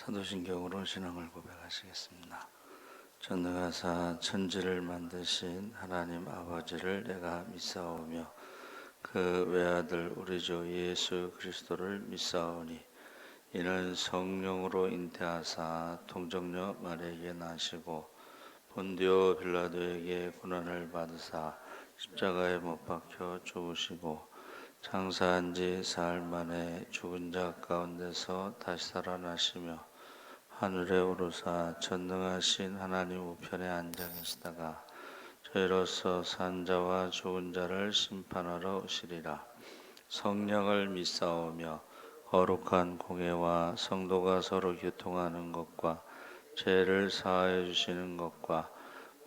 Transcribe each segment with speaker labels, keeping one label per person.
Speaker 1: 사도신경으로 신앙을 고백하시겠습니다. 전능하사 천지를 만드신 하나님 아버지를 내가 믿사오며 그 외아들 우리 주 예수 그리스도를 믿사오니 이는 성령으로 잉태하사 동정녀 마리아에게 나시고 본디오 빌라도에게 고난을 받으사 십자가에 못 박혀 죽으시고 장사한 지 사흘 만에 죽은 자 가운데서 다시 살아나시며 하늘에 오르사 전능하신 하나님 우편에 앉아 계시다가 저희로서 산 자와 죽은 자를 심판하러 오시리라. 성령을 믿사오며 거룩한 공예와 성도가 서로 교통하는 것과 죄를 사하여 주시는 것과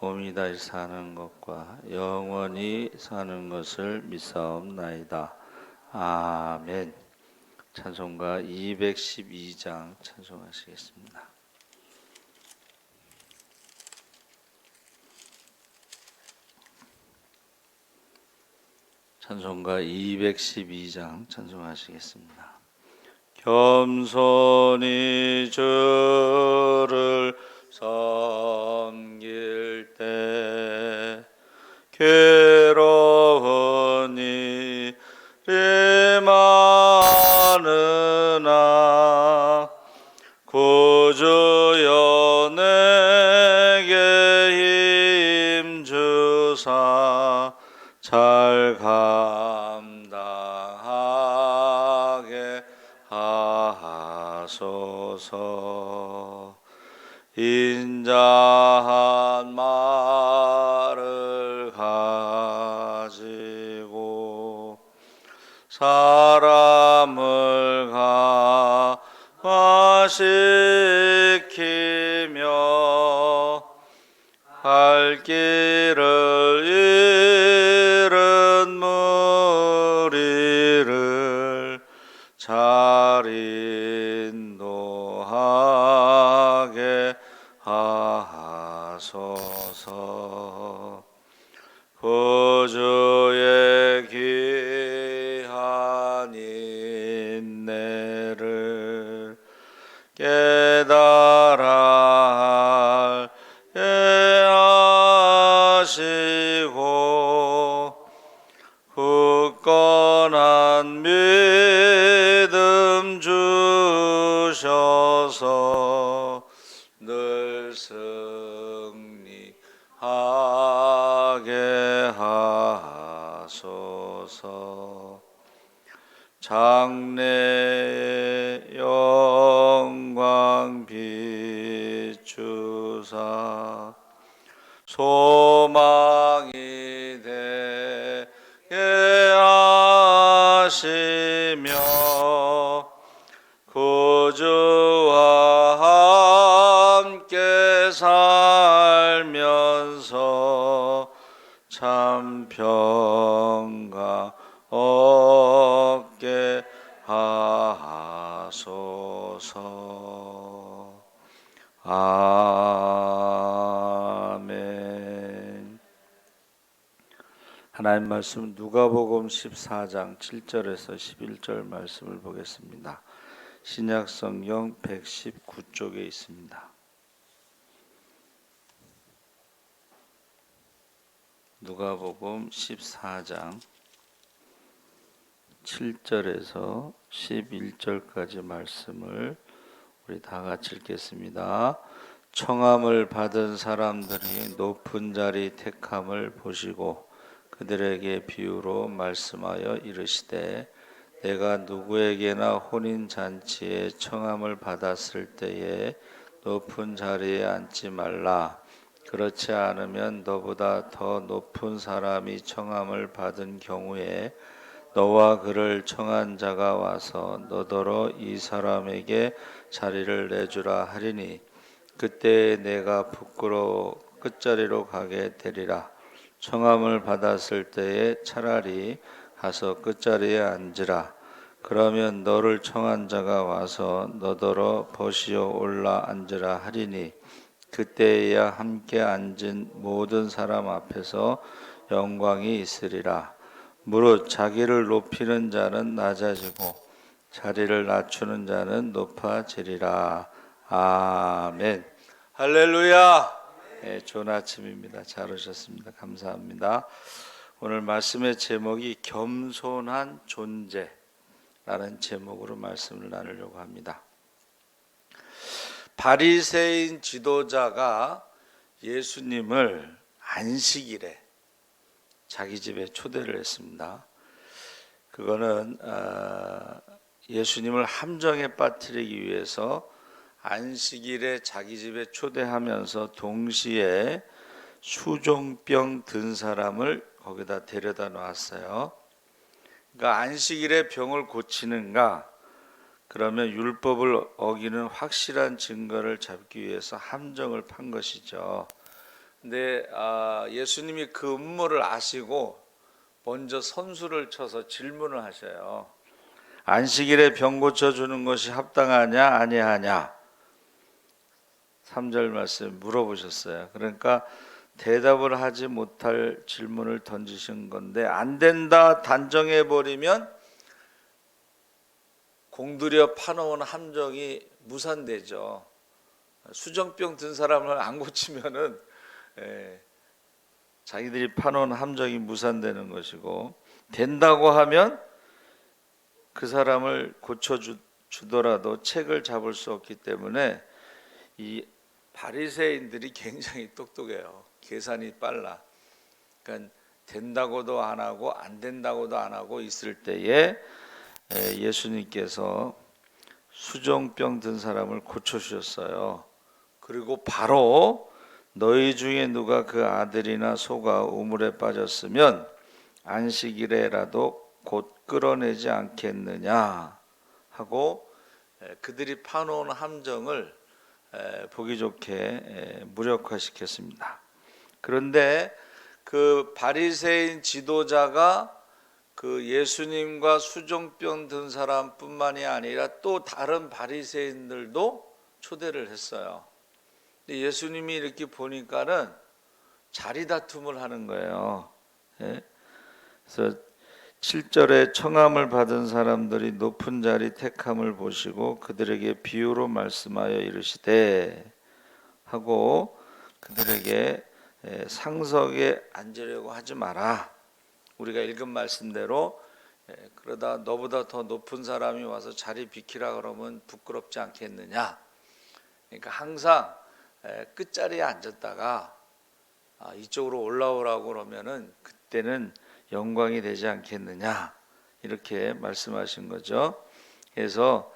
Speaker 1: 몸이 다시 사는 것과 영원히 사는 것을 믿사옵나이다. 아멘. 찬송가 212장 찬송하시겠습니다. 찬송가 212장 찬송하시겠습니다. 겸손히 주를 섬길 때 괴로운 일이 많으나 구주여 내게 힘주사 잘 감당하게 하소서. 인자한 말을 가지고 사람을 감화시키며 갈 길을 잃은 무리를 잘 인도하게 하소서. 구주의 귀한 인내를 깨달아 알게 하시고 굳건한 믿음 주셔서 늘 승리하게 하소서. 장래의 영광 비추사 소망이 되게 하시며 구주와 함께 살면서 참 평강 얻게 하소서. 아멘. 하나님 말씀 누가복음 14장 7절에서 11절 말씀을 보겠습니다. 신약성경 119쪽에 있습니다. 누가복음 14장 7절에서 11절까지 말씀을 우리 다 같이 읽겠습니다. 청함을 받은 사람들이 높은 자리 택함을 보시고 그들에게 비유로 말씀하여 이르시되 내가 누구에게나 혼인잔치에 청함을 받았을 때에 높은 자리에 앉지 말라. 그렇지 않으면 너보다 더 높은 사람이 청함을 받은 경우에 너와 그를 청한 자가 와서 너더러 이 사람에게 자리를 내주라 하리니 그때 내가 부끄러워 끝자리로 가게 되리라. 청함을 받았을 때에 차라리 가서 끝자리에 앉으라. 그러면 너를 청한 자가 와서 너더러 버시어 올라 앉으라 하리니 그때에야 함께 앉은 모든 사람 앞에서 영광이 있으리라. 무릇 자기를 높이는 자는 낮아지고 자리를 낮추는 자는 높아지리라. 아멘. 할렐루야. 네, 좋은 아침입니다. 잘 오셨습니다. 감사합니다. 오늘 말씀의 제목이 겸손한 존재라는 제목으로 말씀을 나누려고 합니다. 바리새인 지도자가 예수님을 안식일에 자기 집에 초대를 했습니다. 그거는 예수님을 함정에 빠뜨리기 위해서 안식일에 자기 집에 초대하면서 동시에 수종병 든 사람을 거기다 데려다 놨어요. 그러니까 안식일에 병을 고치는가? 그러면 율법을 어기는 확실한 증거를 잡기 위해서 함정을 판 것이죠. 근데 예수님이 그 음모를 아시고 먼저 선수를 쳐서 질문을 하셔요. 안식일에 병 고쳐주는 것이 합당하냐 아니하냐? 3절 말씀 물어보셨어요. 그러니까 대답을 하지 못할 질문을 던지신 건데, 안 된다 단정해버리면 공들여 파놓은 함정이 무산되죠. 수정병 든 사람을 안 고치면은 자기들이 파놓은 함정이 무산되는 것이고, 된다고 하면 그 사람을 고쳐주더라도 책을 잡을 수 없기 때문에 이 바리새인들이 굉장히 똑똑해요. 계산이 빨라. 그러니까 된다고도 안 하고 안 된다고도 안 하고 있을 때에 예수님께서 수종병 든 사람을 고쳐주셨어요. 그리고 바로 너희 중에 누가 그 아들이나 소가 우물에 빠졌으면 안식일에라도 곧 끌어내지 않겠느냐 하고 그들이 파놓은 함정을 보기 좋게 무력화시켰습니다. 그런데 그 바리새인 지도자가 그 예수님과 수종병 든 사람뿐만이 아니라 또 다른 바리새인들도 초대를 했어요. 근데 예수님이 이렇게 보니까는 자리 다툼을 하는 거예요. 그래서 7절에 청함을 받은 사람들이 높은 자리 택함을 보시고 그들에게 비유로 말씀하여 이르시되 하고 그들에게 상석에 앉으려고 하지 마라. 우리가 읽은 말씀대로 그러다 너보다 더 높은 사람이 와서 자리 비키라 그러면 부끄럽지 않겠느냐. 그러니까 항상 끝자리에 앉았다가 이쪽으로 올라오라고 그러면은 그때는 영광이 되지 않겠느냐, 이렇게 말씀하신 거죠. 그래서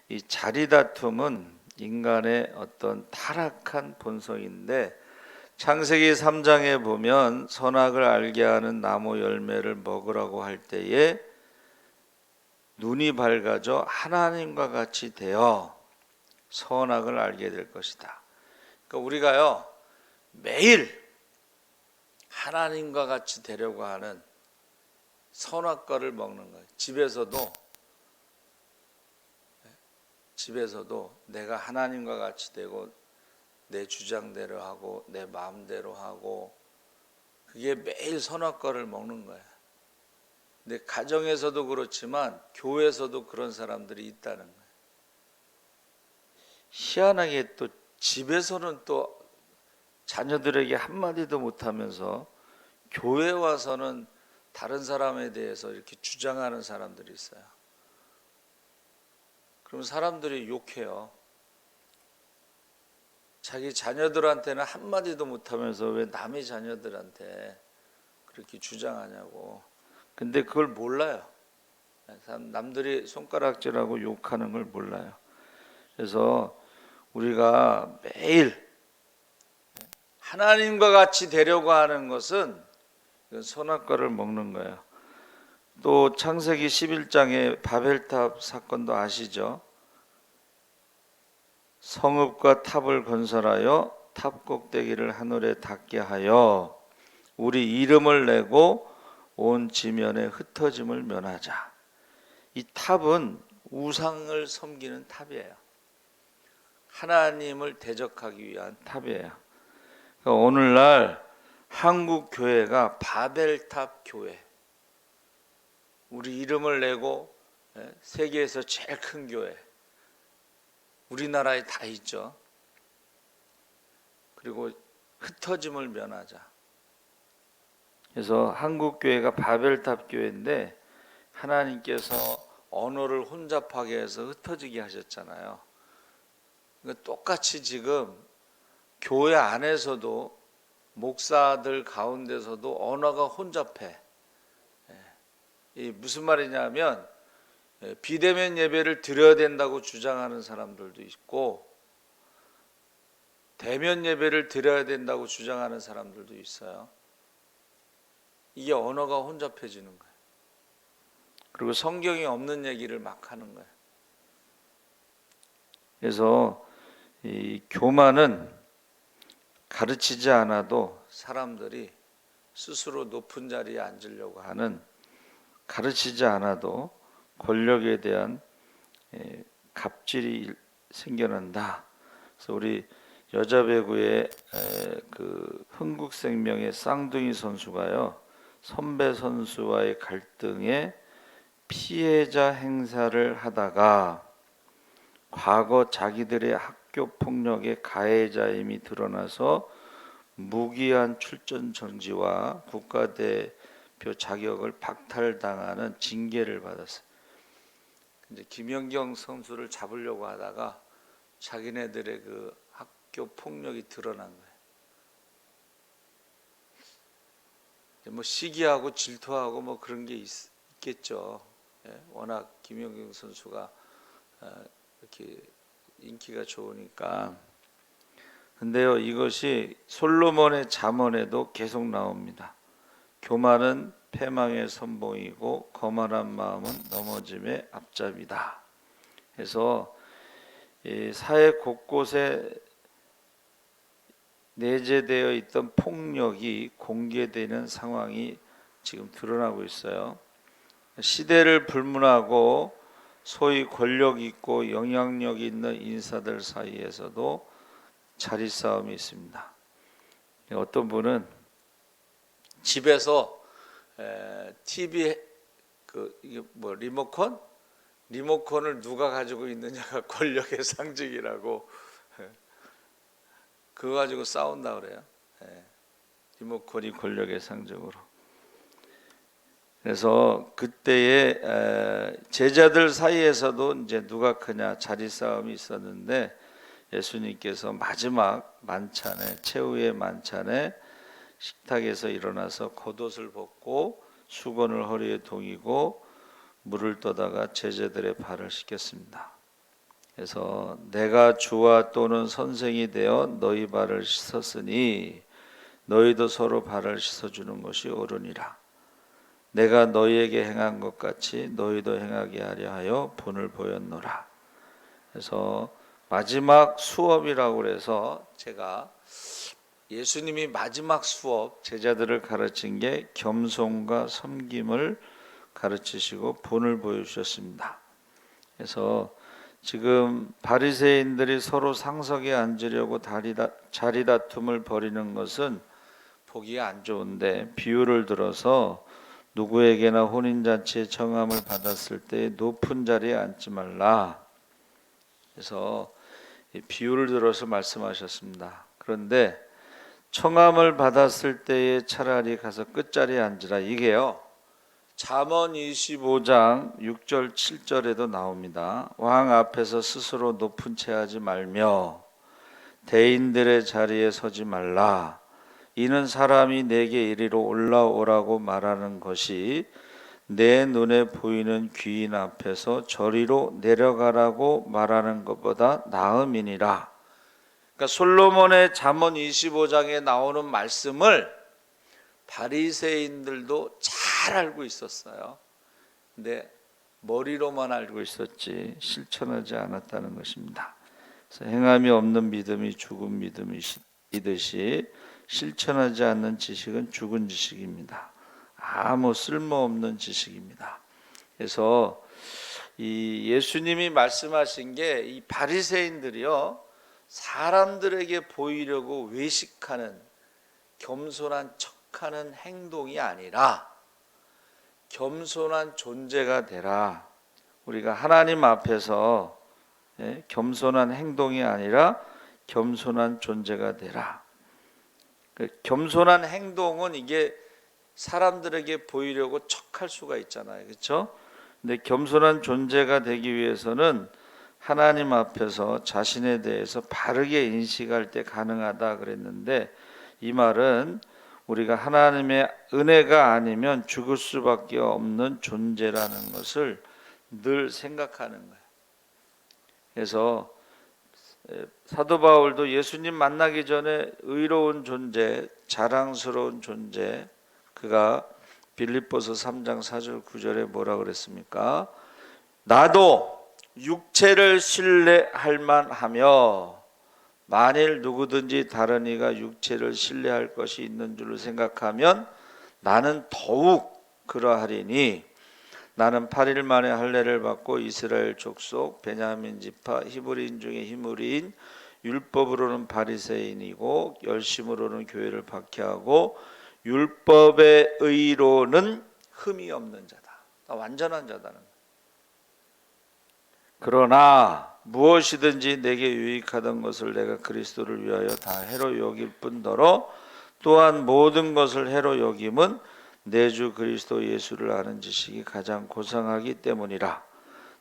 Speaker 1: 이 자리 다툼은 인간의 어떤 타락한 본성인데, 창세기 3장에 보면 선악을 알게 하는 나무 열매를 먹으라고 할 때에 눈이 밝아져 하나님과 같이 되어 선악을 알게 될 것이다. 그러니까 우리가요 매일 하나님과 같이 되려고 하는 선악과를 먹는 거예요. 집에서도 내가 하나님과 같이 되고 내 주장대로 하고 내 마음대로 하고, 그게 매일 선악과를 먹는 거예요. 근데 가정에서도 그렇지만 교회에서도 그런 사람들이 있다는 거예요. 희한하게 또 집에서는 또 자녀들에게 한마디도 못하면서 교회 와서는 다른 사람에 대해서 이렇게 주장하는 사람들이 있어요. 그럼 사람들이 욕해요. 자기 자녀들한테는 한마디도 못하면서 왜 남의 자녀들한테 그렇게 주장하냐고. 근데 그걸 몰라요. 남들이 손가락질하고 욕하는 걸 몰라요. 그래서 우리가 매일 하나님과 같이 되려고 하는 것은 선악과를 먹는 거예요. 또 창세기 11장의 바벨탑 사건도 아시죠? 성읍과 탑을 건설하여 탑 꼭대기를 하늘에 닿게 하여 우리 이름을 내고 온 지면에 흩어짐을 면하자. 이 탑은 우상을 섬기는 탑이에요. 하나님을 대적하기 위한 탑이에요. 그러니까 오늘날 한국 교회가 바벨탑 교회, 우리 이름을 내고 세계에서 제일 큰 교회, 우리나라에 다 있죠. 그리고 흩어짐을 면하자. 그래서 한국 교회가 바벨탑 교회인데 하나님께서 언어를 혼잡하게 해서 흩어지게 하셨잖아요. 그러니까 똑같이 지금 교회 안에서도 목사들 가운데서도 언어가 혼잡해. 이 무슨 말이냐면 비대면 예배를 드려야 된다고 주장하는 사람들도 있고 대면 예배를 드려야 된다고 주장하는 사람들도 있어요. 이게 언어가 혼잡해지는 거예요. 그리고 성경이 없는 얘기를 막 하는 거예요. 그래서 이 교만은 가르치지 않아도 사람들이 스스로 높은 자리에 앉으려고 하는, 가르치지 않아도 권력에 대한 갑질이 생겨난다. 그래서 우리 여자 배구의 그 흥국생명의 쌍둥이 선수가요, 선배 선수와의 갈등에 피해자 행사를 하다가 과거 자기들의 학교 폭력의 가해자임이 드러나서 무기한 출전 정지와 국가대표 자격을 박탈당하는 징계를 받았어요. 근데 김연경 선수를 잡으려고 하다가 자기네들의 그 학교 폭력이 드러난 거예요. 뭐 시기하고 질투하고 뭐 그런 게 있겠죠. 워낙 김연경 선수가 이렇게 인기가 좋으니까. 근데요, 이것이 솔로몬의 잠언에도 계속 나옵니다. 교만은 패망의 선봉이고 거만한 마음은 넘어짐의 앞잡이다. 그래서 이 사회 곳곳에 내재되어 있던 폭력이 공개되는 상황이 지금 드러나고 있어요. 시대를 불문하고 소위 권력 있고 영향력 있는 인사들 사이에서도 자리 싸움이 있습니다. 어떤 분은 집에서 TV 이게 뭐 리모컨을 누가 가지고 있느냐가 권력의 상징이라고 그거 가지고 싸운다 그래요. 리모컨이 권력의 상징으로. 그래서 그때의 제자들 사이에서도 이제 누가 크냐 자리 싸움이 있었는데 예수님께서 마지막 만찬에, 최후의 만찬에 식탁에서 일어나서 겉옷을 벗고 수건을 허리에 동이고 물을 떠다가 제자들의 발을 씻겼습니다. 그래서 내가 주와 또는 선생이 되어 너희 발을 씻었으니 너희도 서로 발을 씻어주는 것이 옳으니라. 내가 너희에게 행한 것 같이 너희도 행하게 하려 하여 본을 보였노라. 그래서 마지막 수업이라고 그래서 제가 예수님이 마지막 수업 제자들을 가르친 게 겸손과 섬김을 가르치시고 본을 보여주셨습니다. 그래서 지금 바리새인들이 서로 상석에 앉으려고 자리 다툼을 벌이는 것은 보기 안 좋은데 비유를 들어서 누구에게나 혼인잔치에 청함을 받았을 때 높은 자리에 앉지 말라. 그래서 비유를 들어서 말씀하셨습니다. 그런데 청함을 받았을 때에 차라리 가서 끝자리에 앉으라. 이게요, 잠언 25장 6절 7절에도 나옵니다. 왕 앞에서 스스로 높은 채 하지 말며 대인들의 자리에 서지 말라. 이는 사람이 내게 이리로 올라오라고 말하는 것이 내 눈에 보이는 귀인 앞에서 저리로 내려가라고 말하는 것보다 나음이니라. 그러니까 솔로몬의 잠언 25장에 나오는 말씀을 바리새인들도 잘 알고 있었어요. 근데 머리로만 알고 있었지 실천하지 않았다는 것입니다. 그래서 행함이 없는 믿음이 죽은 믿음이듯이 실천하지 않는 지식은 죽은 지식입니다. 아무 쓸모없는 지식입니다. 그래서 이 예수님이 말씀하신 게 이 바리새인들이요, 사람들에게 보이려고 외식하는 겸손한 척하는 행동이 아니라 겸손한 존재가 되라. 우리가 하나님 앞에서 겸손한 행동이 아니라 겸손한 존재가 되라. 겸손한 행동은 이게 사람들에게 보이려고 척할 수가 있잖아요, 그렇죠? 근데 겸손한 존재가 되기 위해서는 하나님 앞에서 자신에 대해서 바르게 인식할 때 가능하다 그랬는데, 이 말은 우리가 하나님의 은혜가 아니면 죽을 수밖에 없는 존재라는 것을 늘 생각하는 거예요. 그래서 사도 바울도 예수님 만나기 전에 의로운 존재, 자랑스러운 존재, 그가 빌립보서 3장 4절 9절에 뭐라 그랬습니까? 나도 육체를 신뢰할 만하며 만일 누구든지 다른 이가 육체를 신뢰할 것이 있는 줄 생각하면 나는 더욱 그러하리니 나는 8일 만에 할례를 받고 이스라엘 족속 베냐민 지파 히브리인 중에 히브리인 율법으로는 바리새인이고 열심으로는 교회를 박해하고 율법의 의로는 흠이 없는 자다. 완전한 자다는 거예요. 그러나 무엇이든지 내게 유익하던 것을 내가 그리스도를 위하여 다 해로 여길 뿐더러 또한 모든 것을 해로 여김은 내 주 그리스도 예수를 아는 지식이 가장 고상하기 때문이라.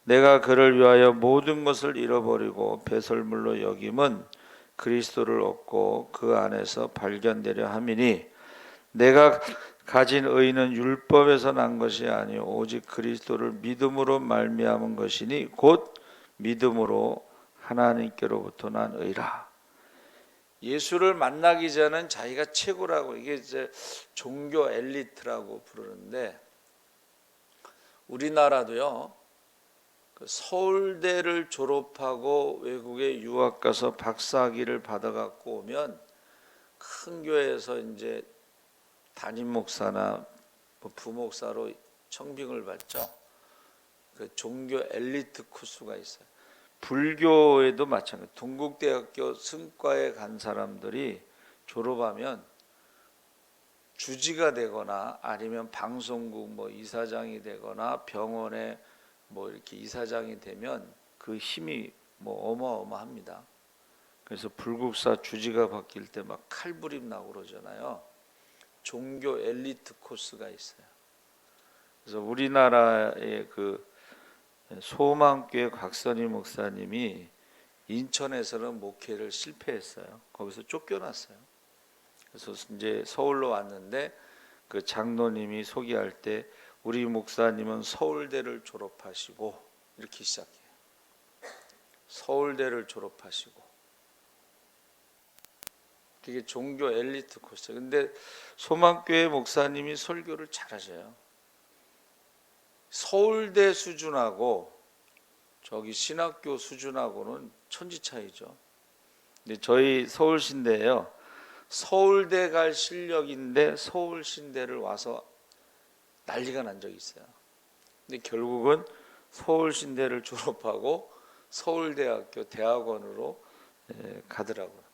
Speaker 1: 내가 그를 위하여 모든 것을 잃어버리고 배설물로 여김은 그리스도를 얻고 그 안에서 발견되려 함이니 내가 가진 의는 율법에서 난 것이 아니요 오직 그리스도를 믿음으로 말미암은 것이니 곧 믿음으로 하나님께로부터 난 의라. 예수를 만나기 전엔 자기가 최고라고, 이게 이제 종교 엘리트라고 부르는데, 우리나라도요 서울대를 졸업하고 외국에 유학 가서 박사학위를 받아갖고 오면 큰 교회에서 이제 담임 목사나 부목사로 청빙을 받죠. 그 종교 엘리트 코스가 있어요. 불교에도 마찬가지. 동국대학교 승과에 간 사람들이 졸업하면 주지가 되거나 아니면 방송국 이사장이 되거나 병원에 이렇게 이사장이 되면 그 힘이 어마어마합니다. 그래서 불국사 주지가 바뀔 때 막 칼부림 나고 그러잖아요. 종교 엘리트 코스가 있어요. 그래서 우리나라의 그 소망교회 곽선희 목사님이 인천에서는 목회를 실패했어요. 거기서 쫓겨났어요. 그래서 이제 서울로 왔는데 그 장로님이 소개할 때 우리 목사님은 서울대를 졸업하시고, 이렇게 시작해요. 서울대를 졸업하시고. 그게 종교 엘리트 코스. 근데 소망교회 목사님이 설교를 잘하셔요. 서울대 수준하고 저기 신학교 수준하고는 천지 차이죠. 근데 저희 서울신대예요. 서울대 갈 실력인데 서울신대를 와서 난리가 난 적이 있어요. 근데 결국은 서울신대를 졸업하고 서울대학교 대학원으로 가더라고요.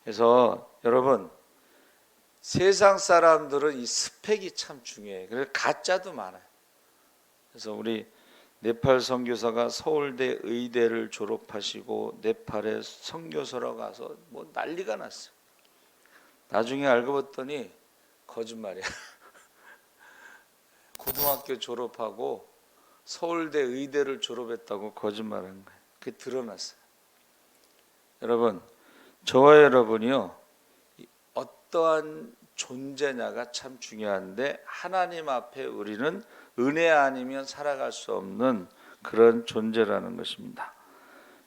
Speaker 1: 그래서 여러분, 세상 사람들은 이 스펙이 참 중요해요. 그래서 가짜도 많아요. 그래서 우리 네팔 선교사가 서울대 의대를 졸업하시고 네팔에 선교사로 가서 난리가 났어요. 나중에 알고 봤더니 거짓말이야. 고등학교 졸업하고 서울대 의대를 졸업했다고 거짓말한 거예요. 그게 드러났어요. 여러분, 저와 여러분이요, 어떠한 존재냐가 참 중요한데 하나님 앞에 우리는 은혜 아니면 살아갈 수 없는 그런 존재라는 것입니다.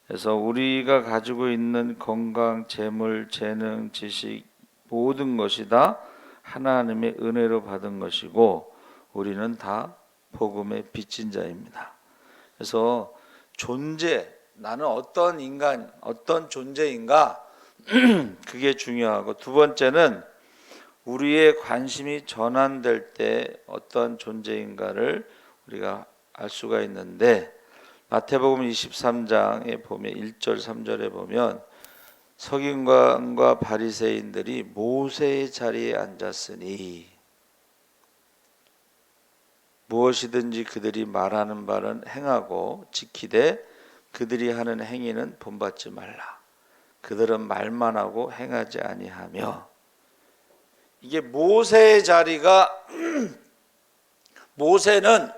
Speaker 1: 그래서 우리가 가지고 있는 건강, 재물, 재능, 지식 모든 것이 다 하나님의 은혜로 받은 것이고 우리는 다 복음의 빚진 자입니다. 그래서 존재, 나는 어떤 인간, 어떤 존재인가 그게 중요하고, 두 번째는 우리의 관심이 전환될 때 어떤 존재인가를 우리가 알 수가 있는데, 마태복음 23장에 보면 1절 3절에 보면 서기관과 바리새인들이 모세의 자리에 앉았으니 무엇이든지 그들이 말하는 바는 행하고 지키되 그들이 하는 행위는 본받지 말라. 그들은 말만 하고 행하지 아니하며. 이게 모세의 자리가 모세는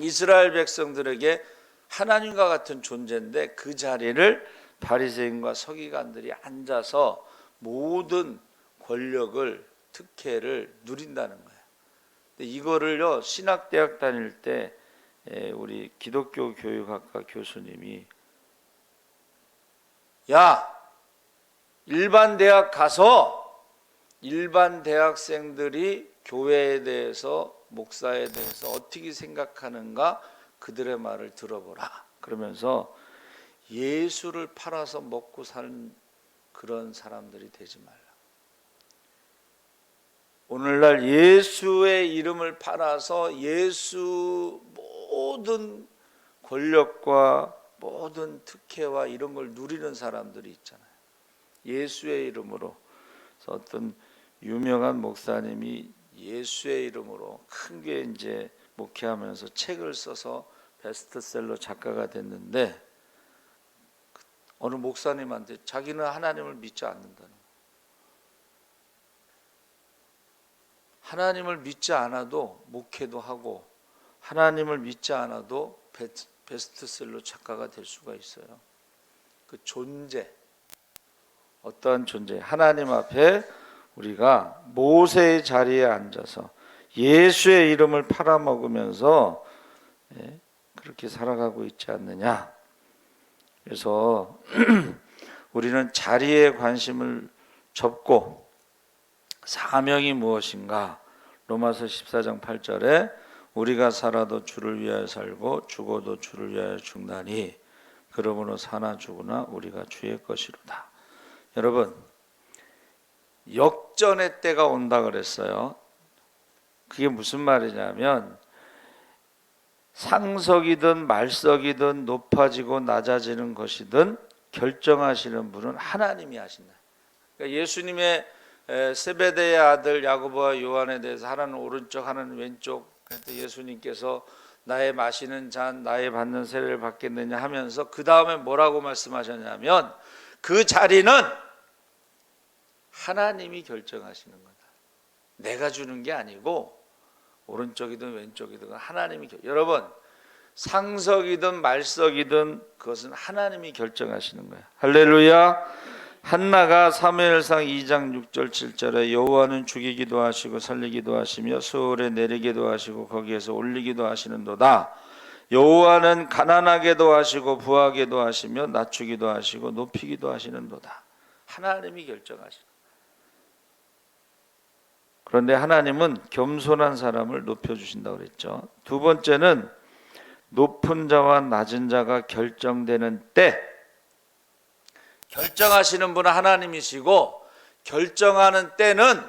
Speaker 1: 이스라엘 백성들에게 하나님과 같은 존재인데 그 자리를 바리새인과 서기관들이 앉아서 모든 권력을 특혜를 누린다는 거예요. 근데 이거를요 신학대학 다닐 때 우리 기독교 교육학과 교수님이 야 일반 대학 가서 일반 대학생들이 교회에 대해서 목사에 대해서 어떻게 생각하는가 그들의 말을 들어보라. 그러면서 예수를 팔아서 먹고 사는 그런 사람들이 되지 말라. 오늘날 예수의 이름을 팔아서 예수 모든 권력과 모든 특혜와 이런 걸 누리는 사람들이 있잖아요. 예수의 이름으로. 그래서 어떤 유명한 목사님이 예수의 이름으로 큰 교회 이제 목회하면서 책을 써서 베스트셀러 작가가 됐는데 어느 목사님한테 자기는 하나님을 믿지 않는다는 거예요. 하나님을 믿지 않아도 목회도 하고 하나님을 믿지 않아도 베스트셀러 작가가 될 수가 있어요. 그 존재, 어떠한 존재, 하나님 앞에 우리가 모세의 자리에 앉아서 예수의 이름을 팔아먹으면서 그렇게 살아가고 있지 않느냐. 그래서 우리는 자리에 관심을 접고 사명이 무엇인가. 로마서 14장 8절에 우리가 살아도 주를 위하여 살고 죽어도 주를 위하여 죽나니 그러므로 사나 죽으나 우리가 주의 것이로다. 여러분 역전의 때가 온다 그랬어요. 그게 무슨 말이냐면 상석이든 말석이든 높아지고 낮아지는 것이든 결정하시는 분은 하나님이 하신다. 그러니까 예수님의 세베대의 아들 야고보와 요한에 대해서 하나는 오른쪽 하나는 왼쪽, 그때 예수님께서 나의 마시는 잔 나의 받는 세례를 받겠느냐 하면서 그 다음에 뭐라고 말씀하셨냐면 그 자리는 하나님이 결정하시는 거다. 내가 주는 게 아니고 오른쪽이든 왼쪽이든 하나님이 여러분 상석이든 말석이든 그것은 하나님이 결정하시는 거예요. 할렐루야. 한나가 사무엘상 2장 6절 7절에 여호와는 죽이기도 하시고 살리기도 하시며 수월에 내리기도 하시고 거기에서 올리기도 하시는도다. 여호와는 가난하게도 하시고 부하게도 하시며 낮추기도 하시고 높이기도 하시는도다. 하나님이 결정하시는. 그런데 하나님은 겸손한 사람을 높여주신다고 그랬죠. 두 번째는 높은 자와 낮은 자가 결정되는 때, 결정하시는 분은 하나님이시고 결정하는 때는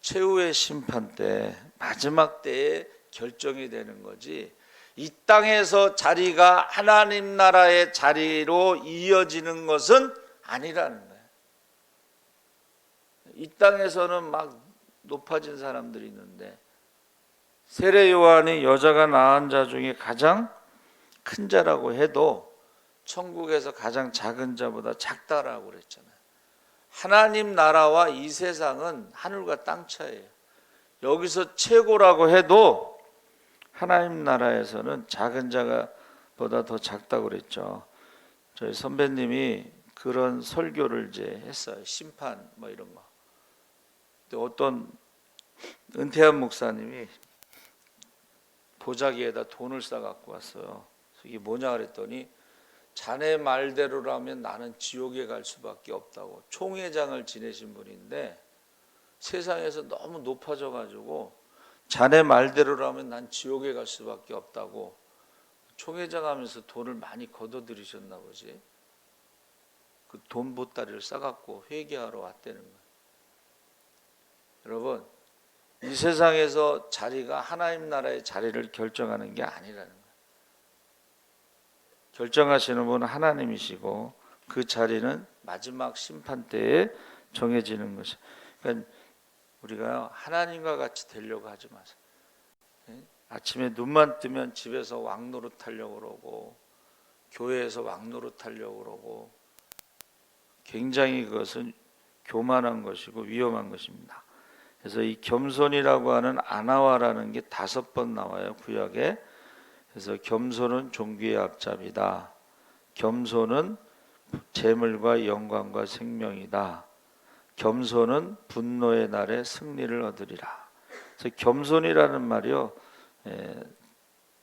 Speaker 1: 최후의 심판 때, 마지막 때에 결정이 되는 거지 이 땅에서 자리가 하나님 나라의 자리로 이어지는 것은 아니라는 거예요. 이 땅에서는 막 높아진 사람들이 있는데 세례 요한이 여자가 낳은 자 중에 가장 큰 자라고 해도 천국에서 가장 작은 자보다 작다라고 그랬잖아요. 하나님 나라와 이 세상은 하늘과 땅 차이예요. 여기서 최고라고 해도 하나님 나라에서는 작은 자가 보다 더 작다고 그랬죠. 저희 선배님이 그런 설교를 이제 했어요. 심판 뭐 이런 거. 어떤 은퇴한 목사님이 보자기에다 돈을 싸갖고 왔어요. 이게 뭐냐 그랬더니 자네 말대로라면 나는 지옥에 갈 수밖에 없다고. 총회장을 지내신 분인데 세상에서 너무 높아져가지고 자네 말대로라면 난 지옥에 갈 수밖에 없다고 총회장 하면서 돈을 많이 걷어들이셨나 보지. 그 돈 보따리를 싸갖고 회개하러 왔다는 거예요. 여러분 이 세상에서 자리가 하나님 나라의 자리를 결정하는 게 아니라는 거예요. 결정하시는 분은 하나님이시고 그 자리는 마지막 심판 때에 정해지는 것이에요. 그러니까 우리가 하나님과 같이 되려고 하지 마세요. 아침에 눈만 뜨면 집에서 왕노릇 하려고 그러고 교회에서 왕노릇하려고 그러고 굉장히 그것은 교만한 것이고 위험한 것입니다. 그래서 이 겸손이라고 하는 아나와라는 게 5번 나와요, 구약에. 그래서 겸손은 종기의 앞잡이다. 겸손은 재물과 영광과 생명이다. 겸손은 분노의 날에 승리를 얻으리라. 그래서 겸손이라는 말이요,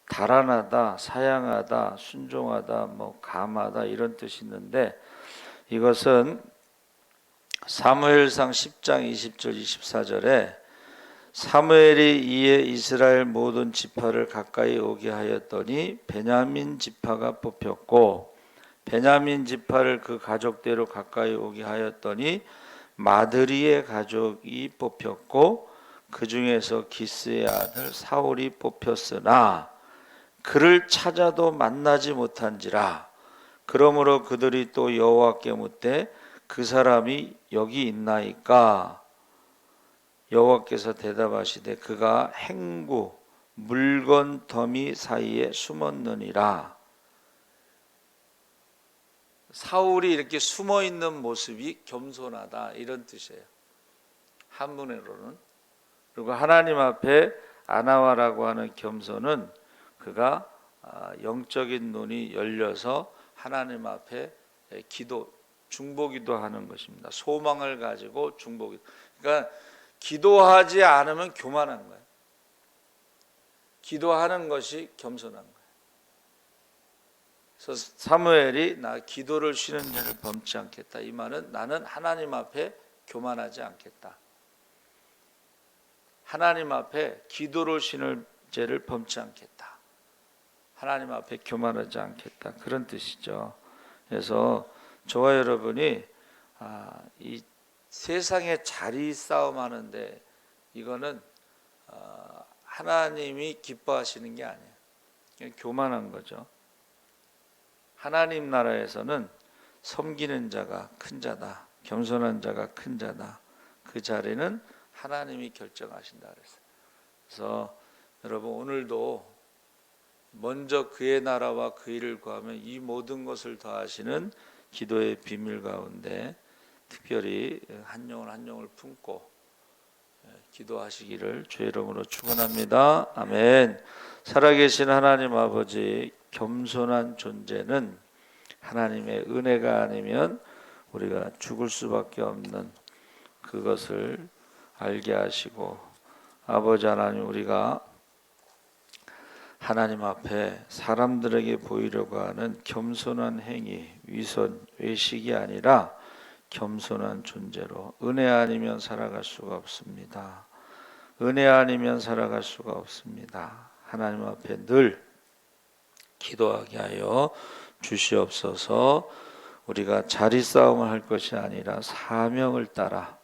Speaker 1: 달안하다, 사양하다, 순종하다, 뭐 감하다 이런 뜻이 있는데, 이것은 사무엘상 10장 20절 24절에 사무엘이 이에 이스라엘 모든 지파를 가까이 오게 하였더니 베냐민 지파가 뽑혔고, 베냐민 지파를 그 가족대로 가까이 오게 하였더니 마드리의 가족이 뽑혔고, 그 중에서 기스의 아들 사울이 뽑혔으나 그를 찾아도 만나지 못한지라. 그러므로 그들이 또 여호와께 묻되 그 사람이 여기 있나이까? 여호와께서 대답하시되 그가 행구 물건 더미 사이에 숨었느니라. 사울이 이렇게 숨어 있는 모습이 겸손하다 이런 뜻이에요, 한문으로는. 그리고 하나님 앞에 아나와라고 하는 겸손은 그가 영적인 눈이 열려서 하나님 앞에 기도, 중보기도 하는 것입니다. 소망을 가지고 중보기. 그러니까 기도하지 않으면 교만한 거예요. 기도하는 것이 겸손한 거예요. 그래서 사무엘이 나 기도를 쉬는 죄를 범치 않겠다. 이 말은 나는 하나님 앞에 교만하지 않겠다. 하나님 앞에 기도를 쉬는 죄를 범치 않겠다. 하나님 앞에 교만하지 않겠다. 그런 뜻이죠. 그래서 저와 여러분이 이 세상에 자리 싸움하는데 이거는 하나님이 기뻐하시는 게 아니에요. 그냥 교만한 거죠. 하나님 나라에서는 섬기는 자가 큰 자다, 겸손한 자가 큰 자다. 그 자리는 하나님이 결정하신다 그랬어요. 그래서 여러분 오늘도 먼저 그의 나라와 그 일을 구하면 이 모든 것을 더하시는 기도의 비밀 가운데 특별히 한 영혼 한 영혼을 품고 기도하시기를 주의 이름으로 축원합니다. 아멘. 살아계신 하나님 아버지, 겸손한 존재는 하나님의 은혜가 아니면 우리가 죽을 수밖에 없는 그것을 알게 하시고, 아버지 하나님, 우리가 하나님 앞에 사람들에게 보이려고 하는 겸손한 행위, 위선, 외식이 아니라 겸손한 존재로 은혜 아니면 살아갈 수가 없습니다. 은혜 아니면 살아갈 수가 없습니다. 하나님 앞에 늘 기도하게 하여 주시옵소서. 우리가 자리 싸움을 할 것이 아니라 사명을 따라